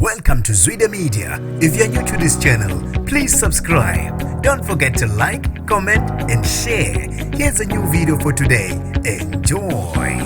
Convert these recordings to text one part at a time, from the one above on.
Welcome to Zwida Media. If you're new to this channel, please subscribe. Don't forget to like, comment and share. Here's a new video for today. Enjoy.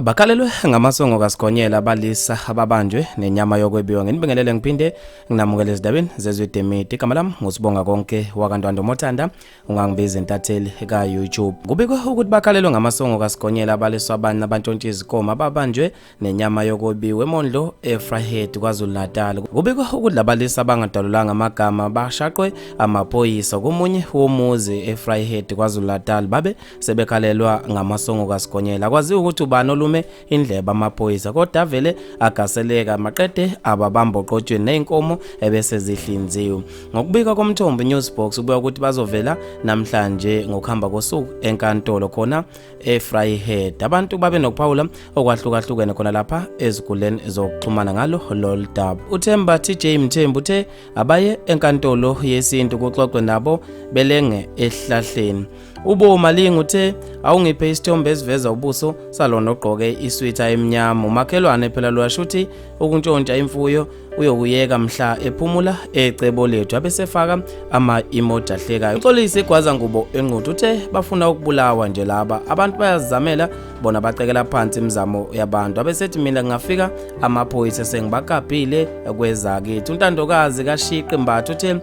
Bakalelwe ngamasongo kaSigonyela balisa ababanjwe nenyama yokwebiwa ngenibingelele ngiphinde nginamukele ezindabeni zezwide media. Igama lami ngusibonga konke wakantwando Mothanda, ungangibiza intatheli ka YouTube. Kubikwa ukuthi bakalelwe ngamasongo kaSigonyela baliswa abantu abantshontsha izikoma ababanjwe nenyama yokwebiwa eMondlo eFryhead KwaZulu-Natal. Kubikwa ukuthi labalisa abangadalulanga amagama bashaqwe amaphoyisa komunye womuzi eFryhead KwaZulu-Natal babe sebekalelwa ngamasongo kaSigonyela. Kwazi ukuthi ubani indleba amaphoyisa kodwa vele agaseleka maqede ababamba oqotshweni neinkomo ebese zihlinziwe. Ngokubika komthombo Newsbox ubuya ukuthi bazovela namhlanje ngokuhamba kosuku enkantolo khona eFryhead. Abantu babe nokuphawula okwahlukahlukene khona lapha eziguleni zokuxhumana ngalo loludaba. uThemba TJ Mthembu uthe abaye enkantolo yesintu kuxoxwe nabo belenge ehlahleni. Ubo Malinga uthe awungiphe isithombe esiveza ubuso salona ogqoke isweater emnyama. Umakhelwane phela lwashuthi ukuntshontsha imfuyo uyokuyeka mhla ephumula ecebo lethu abesefaka ama-emoji ahlekayo. Uxolisa igwaza ngubo enquthu uthe bafuna ukubulawa nje laba abantu bayazamela bona bacekela phansi imizamo yabantu abesethi mina ngafika amaphoyisa sengibakabhile kwezakithi. Untandokazi kaShiqi Mbatha uthe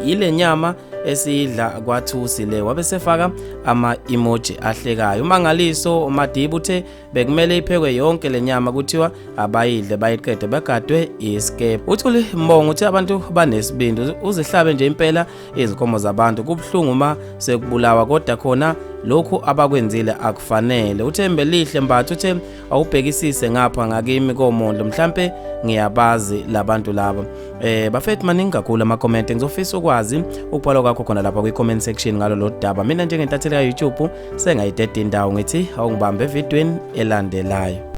yile nyama esidla kwaThusi le wabesefaka ama-emoji ahlekayo. Umangaliso Madiba uthe bekumele iphekwe yonke lenyama kuthiwa abayidle bayiqede begadwe iskepe. uThuli Mbongo uthi abantu banesibindi uzihlabe nje impela izinkomo zabantu kubhlungu uma sekubulawa kodwa khona lokhu abakwenzile akufanele. uThembe Lihle Mbatha uthe awubhekisise ngapha ngakimi koMondlo mhlambe ngiyabazi labantu laba. Bafethu maningi kakhulu ama comment ngizofisa ukwazi ukubhala kwakho khona lapha kwi comment section ngalo lo daba. Mina njengentatheli ka YouTube sengayidede indawo ngithi awungibambe evidweni elandelayo.